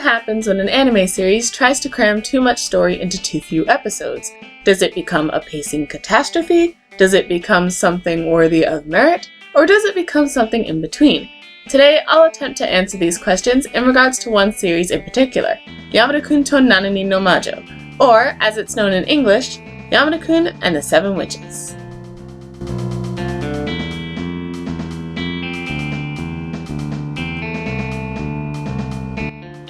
happens when an anime series tries to cram too much story into too few episodes? Does it become a pacing catastrophe? Does it become something worthy of merit? Or does it become something in between? Today, I'll attempt to answer these questions in regards to one series in particular, Yamada-kun to Nanani no Majo, or, as it's known in English, Yamada-kun and the Seven Witches.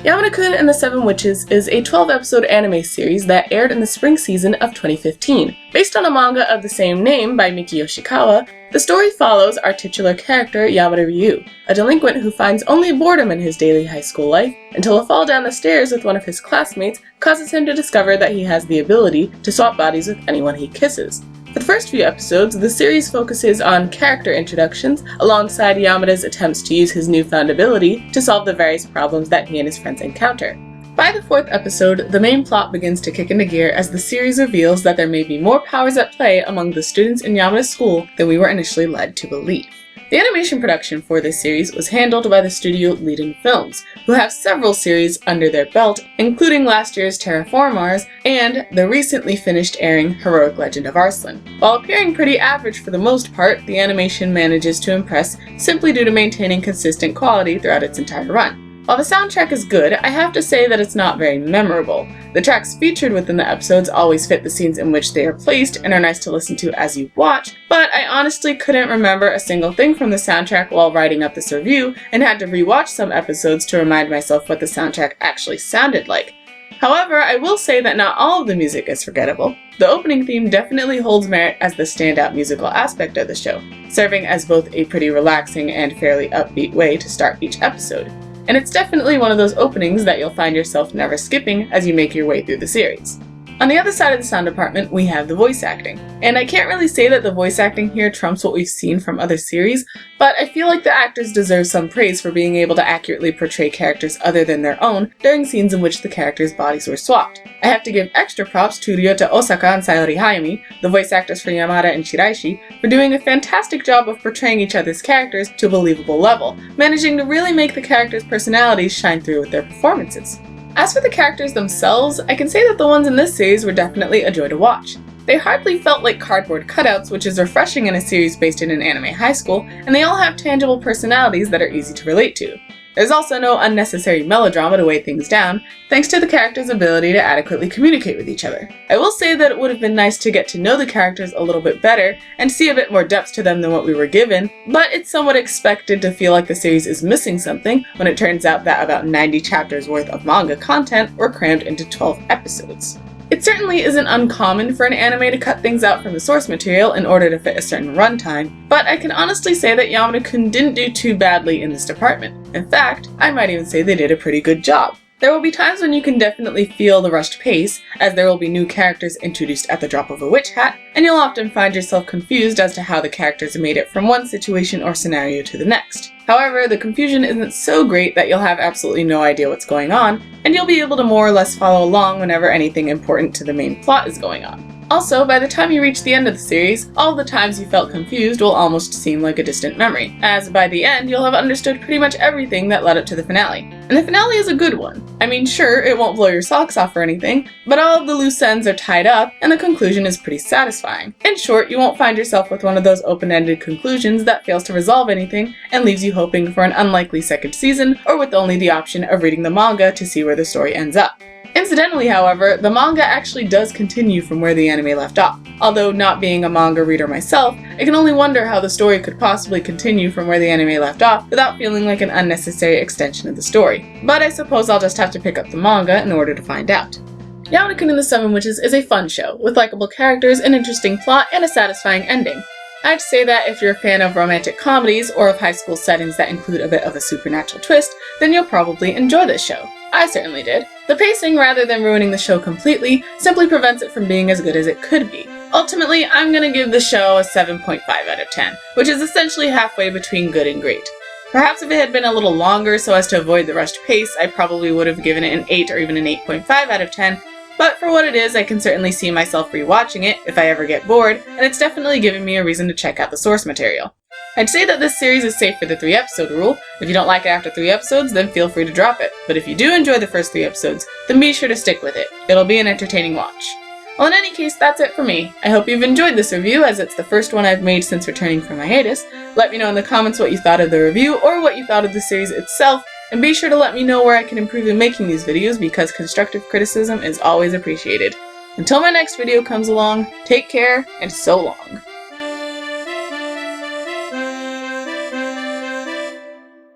Yamada-kun and the Seven Witches is a 12-episode anime series that aired in the spring season of 2015. Based on a manga of the same name by Miki Yoshikawa, the story follows our titular character Yamada-Ryu, a delinquent who finds only boredom in his daily high school life until a fall down the stairs with one of his classmates causes him to discover that he has the ability to swap bodies with anyone he kisses. For the first few episodes, the series focuses on character introductions alongside Yamada's attempts to use his newfound ability to solve the various problems that he and his friends encounter. By the fourth episode, the main plot begins to kick into gear as the series reveals that there may be more powers at play among the students in Yamada's school than we were initially led to believe. The animation production for this series was handled by the studio Leading Films, who have several series under their belt, including last year's Terraformars and the recently finished airing Heroic Legend of Arslan. While appearing pretty average for the most part, the animation manages to impress simply due to maintaining consistent quality throughout its entire run. While the soundtrack is good, I have to say that it's not very memorable. The tracks featured within the episodes always fit the scenes in which they are placed and are nice to listen to as you watch, but I honestly couldn't remember a single thing from the soundtrack while writing up this review and had to rewatch some episodes to remind myself what the soundtrack actually sounded like. However, I will say that not all of the music is forgettable. The opening theme definitely holds merit as the standout musical aspect of the show, serving as both a pretty relaxing and fairly upbeat way to start each episode. And it's definitely one of those openings that you'll find yourself never skipping as you make your way through the series. On the other side of the sound department, we have the voice acting. And I can't really say that the voice acting here trumps what we've seen from other series, but I feel like the actors deserve some praise for being able to accurately portray characters other than their own during scenes in which the characters' bodies were swapped. I have to give extra props to Ryota Osaka and Sayori Hayami, the voice actors for Yamada and Shiraishi, for doing a fantastic job of portraying each other's characters to a believable level, managing to really make the characters' personalities shine through with their performances. As for the characters themselves, I can say that the ones in this series were definitely a joy to watch. They hardly felt like cardboard cutouts, which is refreshing in a series based in an anime high school, and they all have tangible personalities that are easy to relate to. There's also no unnecessary melodrama to weigh things down, thanks to the characters' ability to adequately communicate with each other. I will say that it would have been nice to get to know the characters a little bit better and see a bit more depth to them than what we were given, but it's somewhat expected to feel like the series is missing something when it turns out that about 90 chapters worth of manga content were crammed into 12 episodes. It certainly isn't uncommon for an anime to cut things out from the source material in order to fit a certain runtime, but I can honestly say that Yamada-kun didn't do too badly in this department. In fact, I might even say they did a pretty good job. There will be times when you can definitely feel the rushed pace, as there will be new characters introduced at the drop of a witch hat, and you'll often find yourself confused as to how the characters made it from one situation or scenario to the next. However, the confusion isn't so great that you'll have absolutely no idea what's going on, and you'll be able to more or less follow along whenever anything important to the main plot is going on. Also, by the time you reach the end of the series, all the times you felt confused will almost seem like a distant memory, as by the end you'll have understood pretty much everything that led up to the finale. And the finale is a good one. I mean, sure, it won't blow your socks off or anything, but all of the loose ends are tied up, and the conclusion is pretty satisfying. In short, you won't find yourself with one of those open-ended conclusions that fails to resolve anything and leaves you hoping for an unlikely second season, or with only the option of reading the manga to see where the story ends up. Incidentally, however, the manga actually does continue from where the anime left off. Although not being a manga reader myself, I can only wonder how the story could possibly continue from where the anime left off without feeling like an unnecessary extension of the story. But I suppose I'll just have to pick up the manga in order to find out. Yamada-kun and the Seven Witches is a fun show, with likable characters, an interesting plot, and a satisfying ending. I'd say that if you're a fan of romantic comedies or of high school settings that include a bit of a supernatural twist, then you'll probably enjoy this show. I certainly did. The pacing, rather than ruining the show completely, simply prevents it from being as good as it could be. Ultimately, I'm gonna give the show a 7.5 out of 10, which is essentially halfway between good and great. Perhaps if it had been a little longer so as to avoid the rushed pace, I probably would have given it an 8 or even an 8.5 out of 10, but for what it is, I can certainly see myself rewatching it if I ever get bored, and it's definitely given me a reason to check out the source material. I'd say that this series is safe for the 3-episode rule. If you don't like it after 3 episodes, then feel free to drop it. But if you do enjoy the first 3 episodes, then be sure to stick with it. It'll be an entertaining watch. Well, in any case, that's it for me. I hope you've enjoyed this review, as it's the first one I've made since returning from hiatus. Let me know in the comments what you thought of the review, or what you thought of the series itself, and be sure to let me know where I can improve in making these videos, because constructive criticism is always appreciated. Until my next video comes along, take care, and so long.